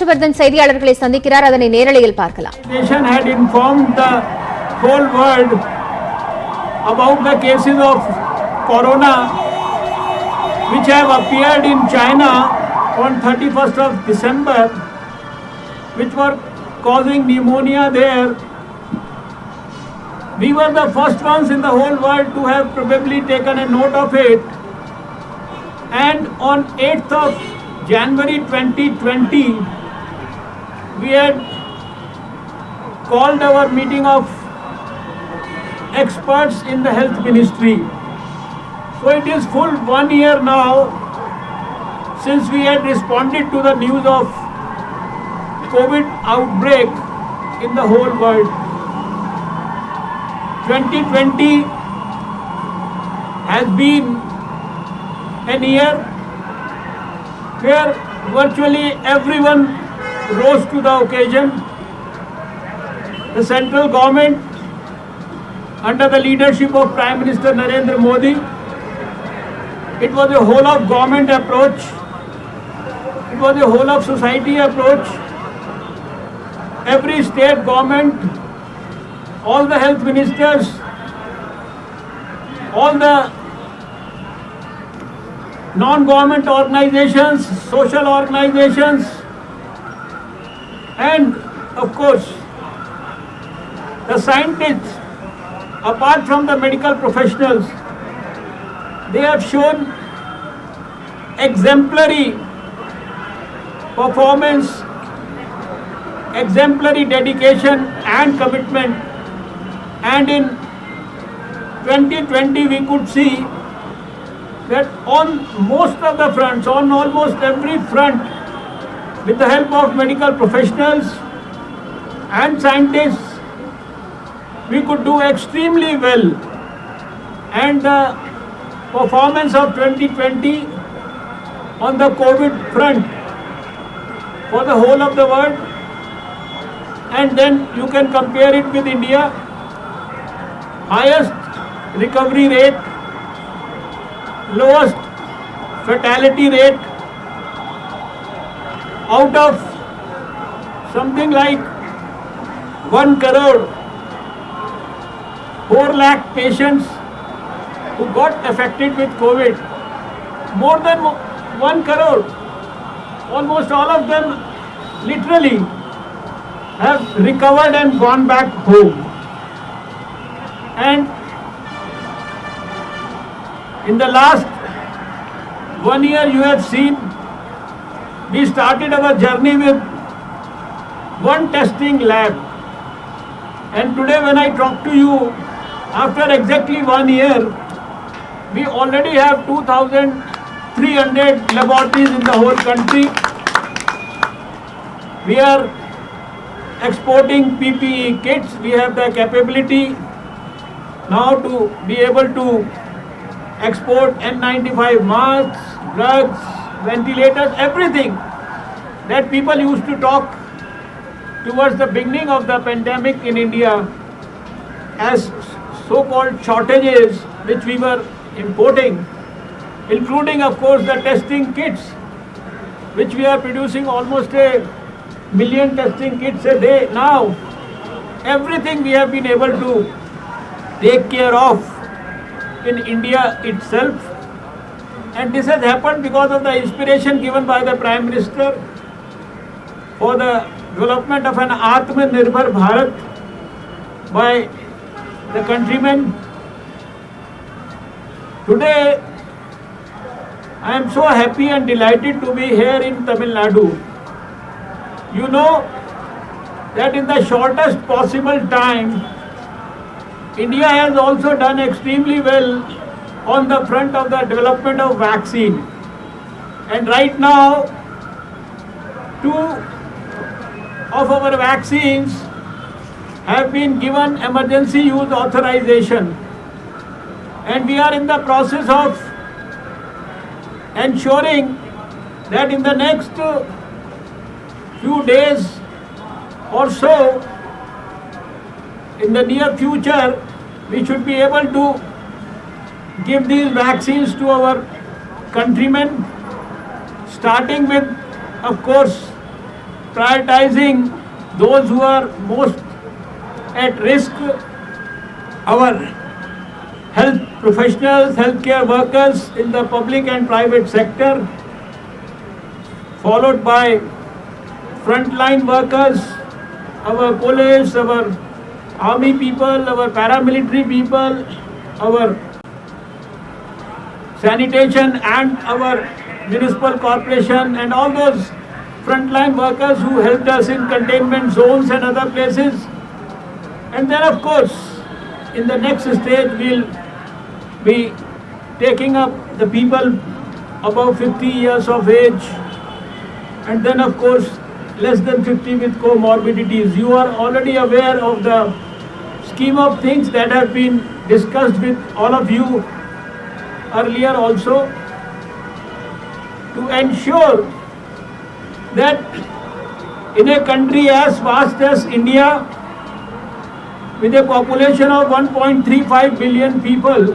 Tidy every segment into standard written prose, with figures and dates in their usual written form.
ஹர்ஷவர்தன் செய்தியாளர்களை சந்திக்கிறார். அதனை நேரலையில் பார்க்கலாம். Nation had informed the whole world about the cases of corona which have appeared in China on 31st of December, which were causing pneumonia there. We were the first ones in the whole world to have probably taken a note of it, and on 8th of January 2020 we had called our meeting of experts in the health ministry. So it is full 1 year now since we had responded to the news of COVID outbreak in the whole world. 2020 has been an year where virtually everyone rose to the occasion. The central government, under the leadership of Prime Minister Narendra Modi, it was a whole of government approach, it was a whole of society approach. Every state government, all the health ministers, all the non-government organizations, social organizations, and of course the scientists, apart from the medical professionals, they have shown exemplary performance, exemplary dedication and commitment, and in 2020 we could see that on most of the fronts, on almost every front, with the help of medical professionals and scientists, we could do extremely well. And the performance of 2020 on the COVID front for the whole of the world, and then you can compare it with India, highest recovery rate, lowest fatality rate, out of something like 1 crore, 4 lakh patients who got affected with COVID, more than 1 crore, almost all of them literally have recovered and gone back home. And in the last 1 year you have seen we started our journey with one testing lab, and today when I talk to you after exactly 1 year, we already have 2,300 laboratories in the whole country. We are exporting PPE kits. We have the capability now to be able to export N95 masks, drugs, ventilators, everything that people used to talk towards the beginning of the pandemic in India as so-called shortages which we were importing, including of course the testing kits, which we are producing almost 1 million testing kits a day now. Everything we have been able to take care of in India itself, and this has happened because of the inspiration given by the Prime Minister for the development of an Atmanirbhar Bharat by the countrymen. Today I am so happy and delighted to be here in Tamil Nadu. You know that in the shortest possible time, India has also done extremely well on the front of the development of vaccine. And right now, 2 of our vaccines have been given emergency use authorization. And we are in the process of ensuring that in the next few days or so, in the near future, we should be able to give these vaccines to our countrymen, starting with, of course, prioritizing those who are most at risk, our health professionals, healthcare workers in the public and private sector, followed by frontline workers, our police, our army people, our paramilitary people, our sanitation and our municipal corporation and all those frontline workers who helped us in containment zones and other places. And then of course, in the next stage, we'll be taking up the people above 50 years of age, and then of course, less than 50 with comorbidities. You are already aware of the scheme of things that have been discussed with all of you earlier also, to ensure that in a country as vast as India, with a population of 1.35 billion people,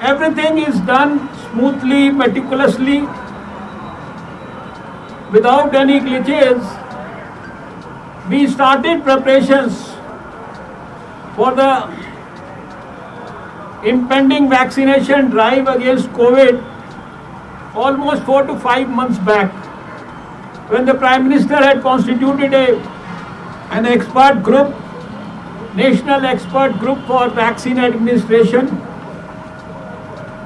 everything is done smoothly, meticulously, without any glitches. We started preparations for the impending vaccination drive against COVID almost 4 to 5 months back, when the Prime Minister had constituted an expert group, national expert group for vaccine administration.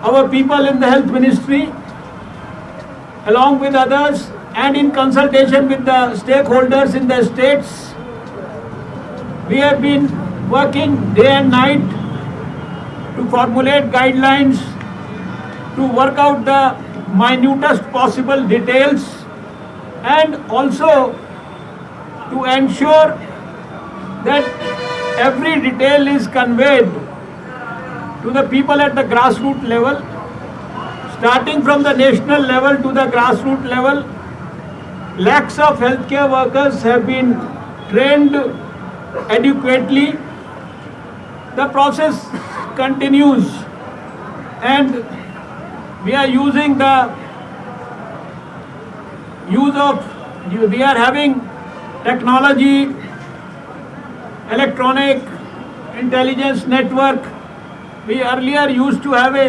Our people in the health ministry, along with others, and in consultation with the stakeholders in the states, we have been working day and night to formulate guidelines, to work out the minutest possible details, and also to ensure that every detail is conveyed to the people at the grassroots level, starting from the national level to the grassroots level. Lakhs of healthcare workers have been trained adequately. The process continues, and we are using the we are having technology, electronic intelligence network. We earlier used to have a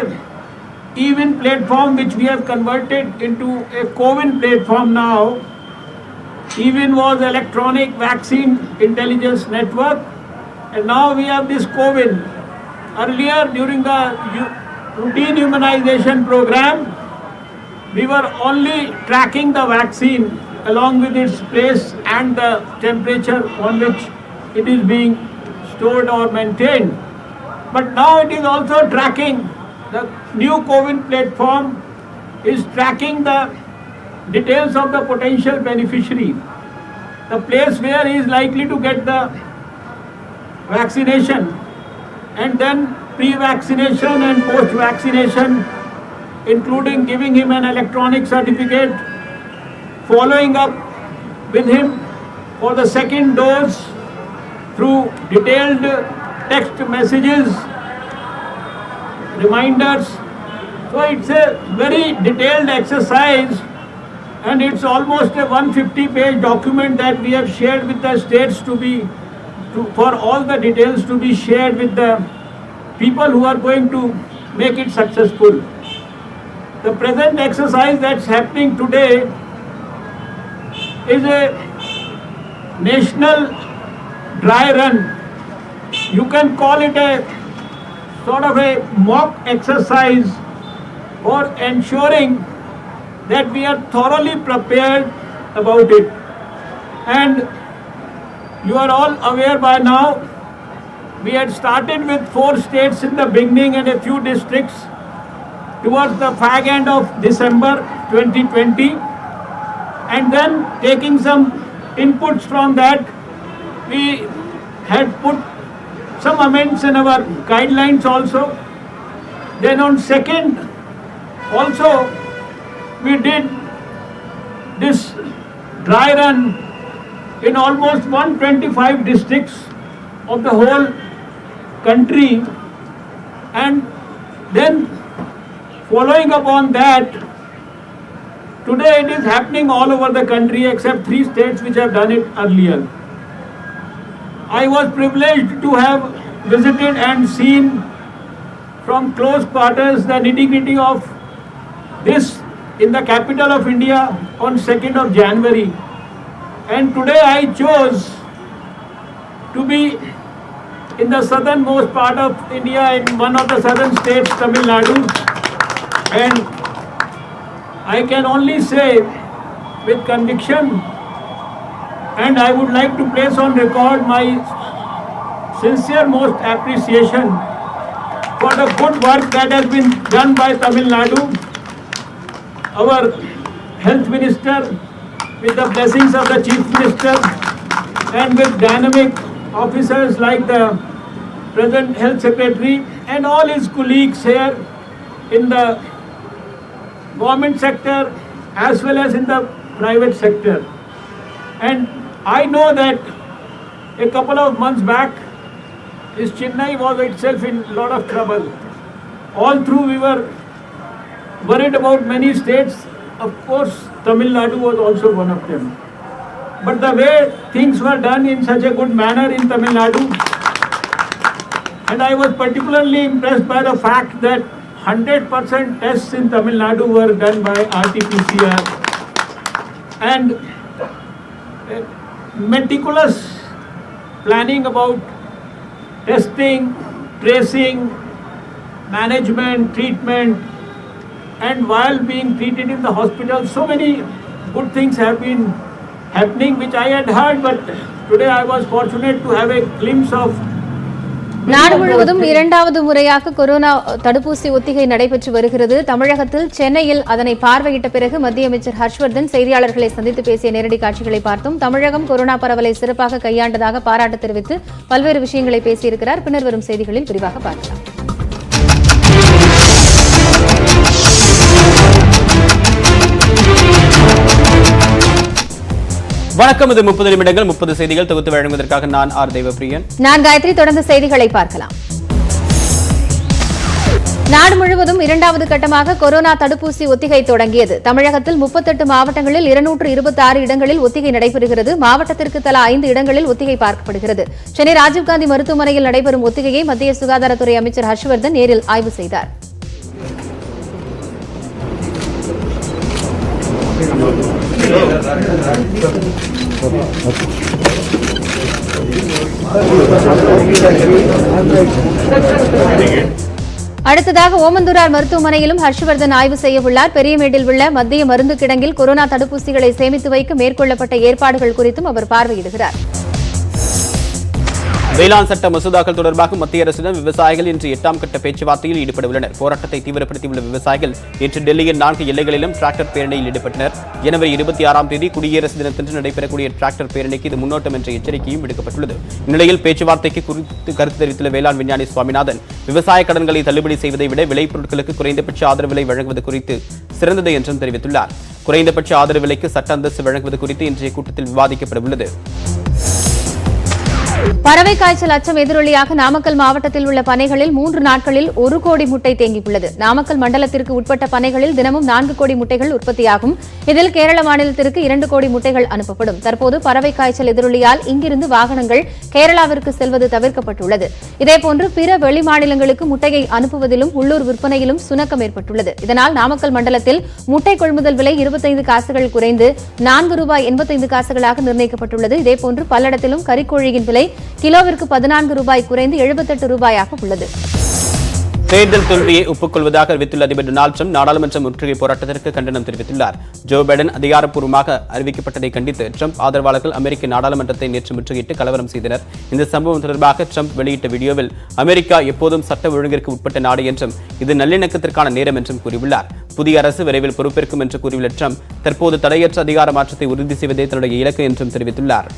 EVIN platform, which we have converted into a CoWIN platform now. EVIN was electronic vaccine intelligence network, and now we have this CoWIN. Earlier, during the routine immunization program, we were only tracking the vaccine along with its place and the temperature on which it is being stored or maintained. But now it is also tracking. The new CoWIN platform is tracking the details of the potential beneficiary, the place where he is likely to get the vaccination, and then pre-vaccination and post-vaccination, including giving him an electronic certificate, following up with him for the second dose through detailed text messages, reminders. So it's a very detailed exercise, and it's almost a 150-page document that we have shared with the states for all the details to be shared with the people who are going to make it successful. The present exercise that's happening today is a national dry run. You can call it a sort of a mock exercise for ensuring that we are thoroughly prepared about it. And you are all aware by now, we had started with 4 states in the beginning and a few districts towards the fag end of December 2020, and then taking some inputs from that, we had put some amendments in our guidelines also. Then on 2nd also we did this dry run in almost 125 districts of the whole country, and then following up on that, Today it is happening all over the country except 3 states which have done it earlier. I was privileged to have visited and seen from close quarters the nitty-gritty of this in the capital of India on 2nd of January. And today I chose to be in the southernmost part of India in one of the southern states, Tamil Nadu. And I can only say with conviction, and I would like to place on record my sincere most appreciation for the good work that has been done by Tamil Nadu, our health minister, with the blessings of the chief minister, and with dynamic officers like the present health secretary and all his colleagues here in the government sector as well as in the private sector. And I know that a couple of months back, this Chennai was itself in a lot of trouble. All through we were worried about many states. Of course, Tamil Nadu was also one of them. But the way things were done in such a good manner in Tamil Nadu, and I was particularly impressed by the fact that 100% tests in Tamil Nadu were done by RT-PCR, and meticulous planning about testing, tracing, management, treatment, and while being treated in the hospital, so many good things have been happening which I had heard, but today I was fortunate to have a glimpse of. நாடு முழுவதும் இரண்டாவது முறையாக corona தடுப்பூசி ஒத்திகை நடைபெற்று வருகிறது. தமிழகத்தில் சென்னையில் அதனை பார்வையிட்ட பிறகு மத்திய அமைச்சர் ஹர்ஷ்வர்தன் செய்தியாளர்களை சந்தித்து பேசிய நேரடி காட்சிகளை பார்த்தோம். தமிழகம் கொரோனா பரவலை சிறப்பாக கையாண்டதாக பாராட்டு தெரிவித்து பல்வேறு விஷயங்களை பேசியிருக்கிறார். பின்னர் வரும் செய்திகளில் விரிவாக பார்க்கலாம். வணக்கம். இது 30 நிமிடங்கள் 30 செய்திகள் தொகுத்து வழங்குவதற்காக நான் ஆர் தேவப்பிரியன், நான் காயத்ரி. தொடர்ந்து செய்திகளை பார்க்கலாம். நாடு முழுவதும் இரண்டாவது கட்டமாக கொரோனா தடுப்பூசி ஒத்திகை தொடங்கியது. தமிழகத்தில் 38 மாவட்டங்களில் 226 இடங்களில் ஒத்திகை நடைபெறுகிறது. மாவட்டத்திற்கு தலா 5 இடங்களில் ஒத்திகை பார்க்கப்படுகிறது. சென்னை ராஜீவ்காந்தி மருத்துவமனையில் நடைபெறும் ஒத்திகையை மத்திய சுகாதாரத்துறை அமைச்சர் ஹர்ஷ்வர்தன் நேரில் ஆய்வு செய்தார். அடுத்ததாக ஓமந்தூரார் மருத்துவமனையிலும் ஹர்ஷ்வர்தன் ஆய்வு செய்ய உள்ளார். பெரியமேட்டில் உள்ள மத்திய மருந்து கிடங்கில் கொரோனா தடுப்பூசிகளை சேமித்து வைக்க மேற்கொள்ளப்பட்ட ஏற்பாடுகள் குறித்தும் அவர் பார்வையிடுகிறார். வேளாண் சட்ட மசோதாக்கள் தொடர்பாக மத்திய அரசுடன் விவசாயிகள் இன்று 8ஆம் கட்ட பேச்சுவார்த்தையில் ஈடுபட உள்ளனர். போராட்டத்தை தீவிரப்படுத்தியுள்ள விவசாயிகள் இன்று டெல்லியின் 4 எல்லைகளிலும் டிராக்டர் பேரணியில் ஈடுபட்டனர். ஜனவரி 26ஆம் தேதி குடியரசு தினத்தன்று நடைபெறக்கூடிய டிராக்டர் பேரணிக்கு இது முன்னோட்டம் என்ற எச்சரிக்கையும் விடுக்கப்பட்டுள்ளது. இந்நிலையில் பேச்சுவார்த்தைக்கு குறித்து கருத்து தெரிவித்துள்ள வேளாண் விஞ்ஞானி சுவாமிநாதன், விவசாய கடன்களை தள்ளுபடி செய்வதை விட விளைபொருட்களுக்கு குறைந்தபட்ச ஆதரவு விலை வழங்குவது குறித்து சிறந்தது என்றும் தெரிவித்துள்ளார். குறைந்தபட்ச ஆதரவு விலைக்கு சட்ட அந்தஸ்து வழங்குவது குறித்து இன்றைய கூட்டத்தில் விவாதிக்கப்பட உள்ளது. பறவை காய்ச்சல் அச்சம் எதிரொலியாக நாமக்கல் மாவட்டத்தில் உள்ள பனைகளில் 3 நாட்களில் 1 கோடி முட்டை தேங்கியுள்ளது. நாமக்கல் மண்டலத்திற்கு உட்பட்ட பனைகளில் தினமும் 4 கோடி முட்டைகள் உற்பத்தியாகும். இதில் கேரள மாநிலத்திற்கு 2 கோடி முட்டைகள் அனுப்பப்படும். தற்போது பறவை காய்ச்சல் எதிரொலியால் இங்கிருந்து வாகனங்கள் கேரளாவிற்கு செல்வது தவிர்க்கப்பட்டுள்ளது. இதேபோன்று பிற வெளி மாநிலங்களுக்கு முட்டையை அனுப்புவதிலும் உள்ளூர் விற்பனையிலும் சுணக்கம் ஏற்பட்டுள்ளது. இதனால் நாமக்கல் மண்டலத்தில் முட்டை கொள்முதல் விலை 25 காசுகள் குறைந்து ₹4.85 நிர்ணயிக்கப்பட்டுள்ளது. இதேபோன்று பல்லடத்திலும் கறிக்கோழியின் விலை கிலோவிற்கு ₹14 குறைந்து ₹78 உள்ளது. தேர்தல் தோல்வியை ஒப்புக்கொள்வதாக அறிவித்துள்ள அதிபர் டொனால்டு டிரம்ப் நாடாளுமன்ற முற்றுகை போராட்டத்திற்கு கண்டனம் தெரிவித்துள்ளார். ஜோ பைடன் அதிகாரப்பூர்வமாக அறிவிக்கப்பட்டதை கண்டித்து டிரம்ப் ஆதரவாளர்கள் அமெரிக்க நாடாளுமன்றத்தை நேற்று முற்றுகையிட்டு கலவரம் செய்தனர். இந்த சம்பவம் தொடர்பாக டிரம்ப் வெளியிட்ட வீடியோவில் அமெரிக்கா எப்போதும் சட்ட ஒழுங்கிற்கு உட்பட்ட நாடு என்றும் இது நல்லிணக்கத்திற்கான நேரம் என்றும் கூறியுள்ளார். புதிய அரசு விரைவில் பொறுப்பேற்கும் என்று கூறியுள்ள டிரம்ப் தற்போது தடையற்ற அதிகார மாற்றத்தை உறுதி செய்வதே தன்னுடைய இலக்கு என்றும் தெரிவித்துள்ளார்.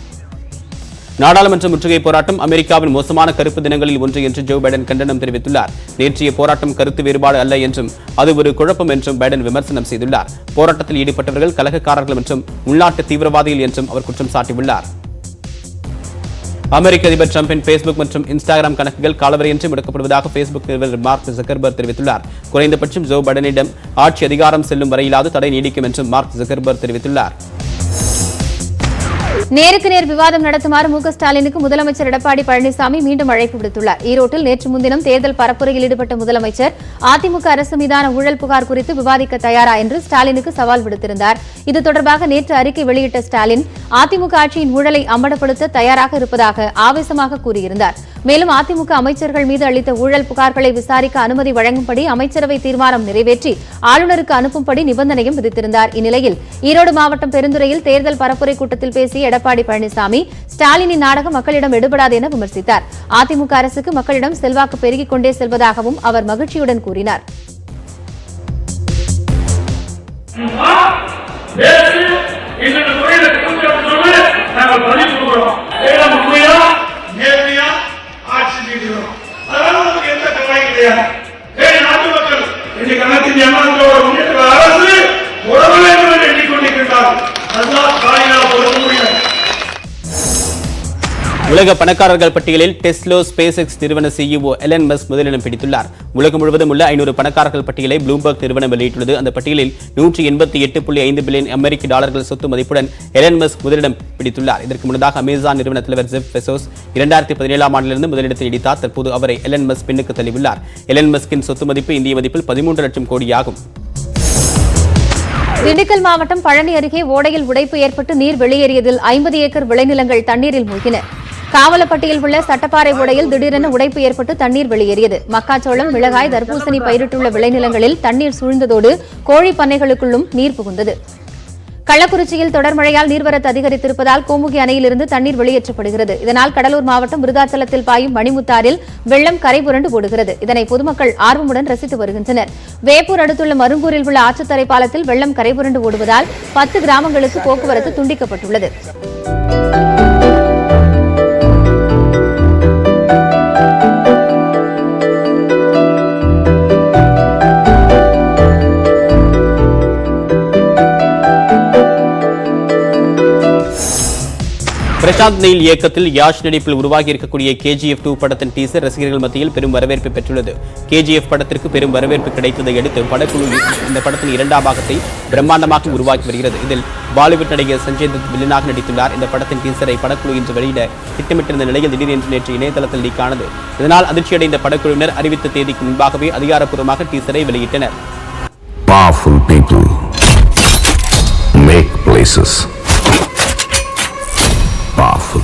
நாடாளுமன்ற முற்றுகை போராட்டம் அமெரிக்காவின் மோசமான கருப்பு தினங்களில் ஒன்று என்று ஜோ பைடன் கண்டனம் தெரிவித்துள்ளார். நேற்றைய போராட்டம் கருத்து வேறுபாடு அல்ல என்றும் அது ஒரு குழப்பம் என்றும் பைடன் விமர்சனம் செய்துள்ளார். போராட்டத்தில் ஈடுபட்டவர்கள் கலகக்காரர்கள் மற்றும் உள்நாட்டு தீவிரவாதிகள் என்றும் அவர் குற்றம் சாட்டியுள்ளார். அமெரிக்க அதிபர் டிரம்பின் பேஸ்புக் மற்றும் இன்ஸ்டாகிராம் கணக்குகள் காலவரையின்றி முடக்கப்படுவதாக பேஸ்புக் நிறுவனர் மார்க் ஜக்கர்பர்க் தெரிவித்துள்ளார். குறைந்தபட்சம் ஜோ பைடனிடம் ஆட்சி அதிகாரம் செல்லும் வரையிலாவது தடை நீடிக்கும் என்றும் மார்க் ஜக்கர்பர்க் தெரிவித்துள்ளார். நேருக்கு நேர் விவாதம் நடத்துமாறு மு க ஸ்டாலினுக்கு முதலமைச்சர் எடப்பாடி பழனிசாமி மீண்டும் அழைப்பு விடுத்துள்ளார். ஈரோட்டில் நேற்று முன்தினம் தேர்தல் பரப்புரையில் ஈடுபட்ட முதலமைச்சர் அதிமுக அரசு மீதான ஊழல் புகார் குறித்து விவாதிக்க தயாரா என்று ஸ்டாலினுக்கு சவால் விடுத்திருந்தார். இது தொடர்பாக நேற்று அறிக்கை வெளியிட்ட ஸ்டாலின் அதிமுக ஆட்சியின் ஊழலை அம்பலப்படுத்த தயாராக இருப்பதாக ஆவேசமாக கூறியிருந்தார். மேலும் அதிமுக அமைச்சர்கள் மீது அளித்த ஊழல் புகார்களை விசாரிக்க அனுமதி வழங்கும்படி அமைச்சரவை தீர்மானம் நிறைவேற்றி ஆளுநருக்கு அனுப்பும்படி நிபந்தனையும் விதித்திருந்தார். இந்நிலையில் ஈரோடு மாவட்டம் பெருந்துறையில் தேர்தல் பரப்புரை கூட்டத்தில் பேசிய எடப்பாடி பழனிசாமி ஸ்டாலினின் நாடகம் மக்களிடம் எடுபடாது என விமர்சித்தார். அதிமுக அரசுக்கு மக்களிடம் செல்வாக்கு பெருகிக் கொண்டே செல்வதாகவும் அவர் மகிழ்ச்சியுடன் கூறினார். உலக பணக்காரர்கள் பட்டியலில் டெஸ்லா ஸ்பேஸ் எக்ஸ் நிறுவன சிஇஓ எலன் மஸ்க் முதலிடம் பிடித்துள்ளார். உலகம் முழுவதும் உள்ள 500 பணக்காரர்கள் பட்டியலை ப்ளூம்பர்க் நிறுவனம் வெளியிட்டுள்ளது. அந்த பட்டியலில் 188.5 பில்லியன் அமெரிக்க டாலர்கள் சொத்து மதிப்புடன் எலன் மஸ்க் முதலிடம் பிடித்துள்ளார். இதற்கு முன்னதாக அமேசான் நிறுவன தலைவர் ஜெஃப் பெசோஸ் 2017ஆம் ஆண்டிலிருந்து முதலிடத்தை நீடித்தார். தற்போது அவரை எலன் மஸ்க் பின்னுக்கு தள்ளியுள்ளார். எலன் மஸ்கின் சொத்து மதிப்பு இந்திய மதிப்பில் 13 லட்சம் கோடியாகும். திண்டுக்கல் மாவட்டம் பழனி அருகே ஓடையில் உடைப்பு ஏற்பட்டு நீர் வெளியேறியதில் 50 ஏக்கர் விளைநிலங்கள் தண்ணீரில் மூழ்கின. காவலப்பட்டியில் உள்ள சட்டப்பாறை ஓடையில் திடீரென உடைப்பு ஏற்பட்டு தண்ணீர் வெளியேறியது. மக்காச்சோளம், மிளகாய், தர்பூசணி பயிரிட்டுள்ள விளைநிலங்களில் தண்ணீர் சூழ்ந்ததோடு கோழி பண்ணைகளுக்குள்ளும் நீர் புகுந்தது. கள்ளக்குறிச்சியில் தொடர் மழையால் நீர்வரத்து அதிகரித்திருப்பதால் கோமுகி அணையிலிருந்து தண்ணீர் வெளியேற்றப்படுகிறது. இதனால் கடலூர் மாவட்டம் விருதாச்சலத்தில் பாயும் மணிமுத்தாறில் வெள்ளம் கரைபுரண்டு ஓடுகிறது. இதனை பொதுமக்கள் ஆர்வமுடன் ரசித்து வருகின்றனர். வேப்பூர் அடுத்துள்ள மருங்கூரில் உள்ள ஆற்றுத்தரை பாலத்தில் வெள்ளம் கரைபுரண்டு ஓடுவதால் 10 கிராமங்களுக்கு போக்குவரத்து துண்டிக்கப்பட்டுள்ளது. பிரசாந்த் நெயில் இயக்கத்தில் யாஷ் நடிப்பில் உருவாகி இருக்கக்கூடிய KGF 2 படத்தின் டீசர் ரசிகர்கள் மத்தியில் பெரும் வரவேற்பை பெற்றுள்ளது. KGF படத்திற்கு பெரும் வரவேற்பு கிடைத்ததை அடுத்து படக்குழு இந்த படத்தின் 2ஆம் பாகத்தை பிரம்மாண்டமாக உருவாக்கி வருகிறது. இதில் பாலிவுட் நடிகர் சஞ்சய் தத் வில்லனாக நடித்துள்ளார். இந்த படத்தின் டீசரை படக்குழு இன்று வெளியிட திட்டமிட்டிருந்த நிலையில் திடீரென்று நேற்று இணையதளத்தில் லீக் ஆனது. இதனால் அதிர்ச்சியடைந்த படக்குழுவினர் அறிவித்த தேதிக்கு முன்பாகவே அதிகாரப்பூர்வமாக டீசரை வெளியிட்டனர். Powerful people make places powerful.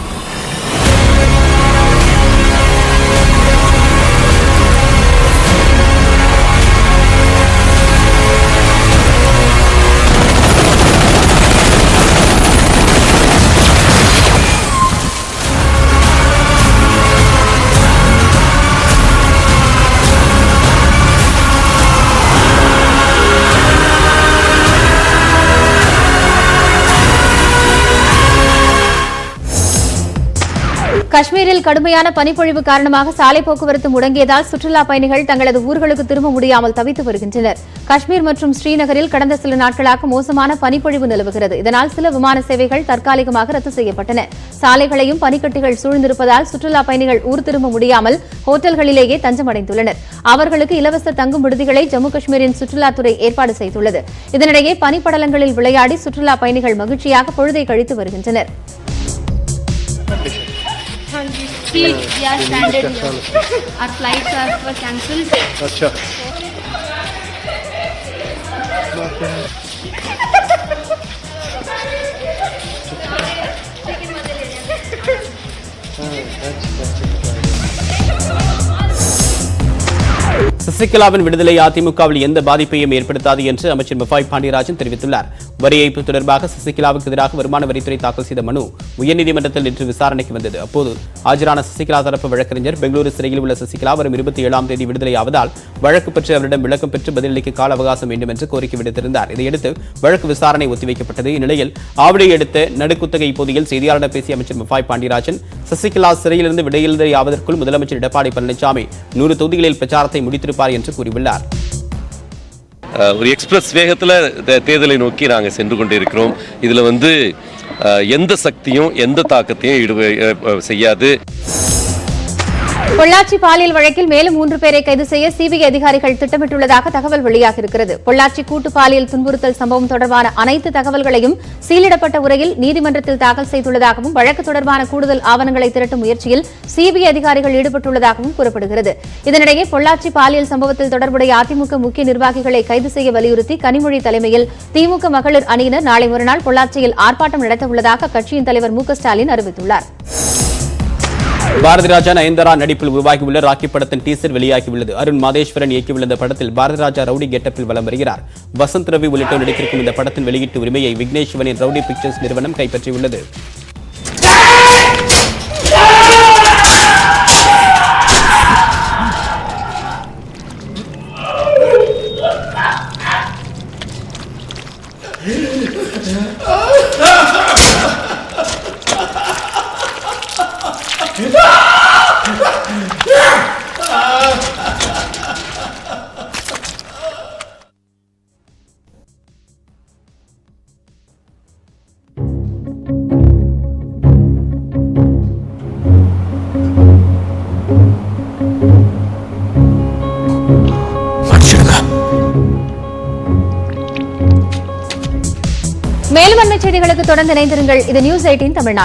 காஷ்மீரில் கடுமையான பனிப்பொழிவு காரணமாக சாலை போக்குவரத்து முடங்கியதால் சுற்றுலா பயணிகள் தங்களது ஊர்களுக்கு திரும்ப முடியாமல் தவித்து வருகின்றனர். காஷ்மீர் மற்றும் ஸ்ரீநகரில் கடந்த சில நாட்களாக மோசமான பனிப்பொழிவு நிலவுகிறது. இதனால் சில விமான சேவைகள் தற்காலிகமாக ரத்து செய்யப்பட்டன. சாலைகளையும் பனிக்கட்டிகள் சூழ்ந்திருப்பதால் சுற்றுலா பயணிகள் ஊர் திரும்ப முடியாமல் ஹோட்டல்களிலேயே தஞ்சமடைந்துள்ளனர். அவர்களுக்கு இலவச தங்கும் விடுதிகளை ஜம்மு காஷ்மீரின் சுற்றுலாத்துறை ஏற்பாடு செய்துள்ளது. இதனிடையே பனிப்படலங்களில் விளையாடி சுற்றுலா பயணிகள் மகிழ்ச்சியாக பொழுதை கழித்து வருகின்றனர். We are stranded here. Our flights were cancelled. अच्छा சசிகலாவின் விடுதலை அதிமுகவில் எந்த பாதிப்பையும் ஏற்படுத்தாது என்று அமைச்சர் மஃபாய் பாண்டியராஜன் தெரிவித்துள்ளார். வரி ஏய்ப்பு தொடர்பாக சசிகலாவுக்கு எதிராக வருமான வரித்துறை தாக்கல் செய்த மனு உயர்நீதிமன்றத்தில் இன்று விசாரணைக்கு வந்தது. அப்போது ஆஜரான சசிகலா தரப்பு வழக்கறிஞர் பெங்களூரு சிறையில் உள்ள சசிகலா வரும் 27ஆம் தேதி விடுதலையாவதால் வழக்கு பெற்று அவரிடம் விளக்கம் பெற்று பதிலளிக்க கால அவகாசம் வேண்டும் என்று கோரிக்கை விடுத்திருந்தார். இதையடுத்து வழக்கு விசாரணை ஒத்திவைக்கப்பட்டது. இந்நிலையில் ஆவடி எடுத்த நடுக்குத்தகை பகுதியில் செய்தியாளர்களிடம் பேசிய அமைச்சர் மஃபாய் பாண்டியராஜன் சசிகலா சிறையிலிருந்து விடுதலையாவதற்குள் முதலமைச்சர் எடப்பாடி பழனிசாமி 100 தொகுதிகளில் பிரச்சாரத்தை முடித்திருப்பார் என்று கூறியுள்ளார். ஒரு எக்ஸ்பிரஸ் வேகத்தில் தேர்தலை நோக்கி நாங்கள் சென்று கொண்டிருக்கிறோம். இதில் எந்த சக்தியும் எந்த தாக்கத்தையும் செய்யாது. பொள்ளாச்சி பாலியல் வழக்கில் மேலும் 3 பேரை கைது செய்ய சிபிஐ அதிகாரிகள் திட்டமிட்டுள்ளதாக தகவல் வெளியாகியிருக்கிறது. பொள்ளாச்சி கூட்டு பாலியல் துன்புறுத்தல் சம்பவம் தொடர்பான அனைத்து தகவல்களையும் சீலிடப்பட்ட உரையில் நீதிமன்றத்தில் தாக்கல் செய்துள்ளதாகவும் வழக்கு தொடர்பான கூடுதல் ஆவணங்களை திரட்டும் முயற்சியில் சிபிஐ அதிகாரிகள் ஈடுபட்டுள்ளதாகவும் கூறப்படுகிறது. இதனிடையே பொள்ளாச்சி பாலியல் சம்பவத்தில் தொடர்புடைய அதிமுக முக்கிய நிர்வாகிகளை கைது செய்ய வலியுறுத்தி கனிமொழி தலைமையில் திமுக மகளிர் அணியினர் நாளை மறுநாள் பொள்ளாச்சியில் ஆர்ப்பாட்டம் நடத்தவுள்ளதாக அக்கட்சியின் தலைவர் மு க ஸ்டாலின் அறிவித்துள்ளார். பாரதி ராஜா நயன்தாரா நடிப்பில் உருவாகியுள்ள ராக்கி படத்தின் டீசர் வெளியாகியுள்ளது. அருண் மாதேஸ்வரன் இயக்கியுள்ள இந்த படத்தில் பாரதி ராஜா ரவுடி கெட்டப்பில் வலம் வருகிறார். வசந்த் ரவி உள்ளிட்டோர் நடித்திருக்கும் இந்த படத்தின் வெளியீட்டு உரிமையை விக்னேஸ்வரின் ரவுடி பிக்சர்ஸ் நிறுவனம் கைப்பற்றியுள்ளது. மேலும் அண்மைச் செய்திகளுக்கு தொடர்ந்து இணைந்திருங்கள். இது News18 தமிழ்நாடு.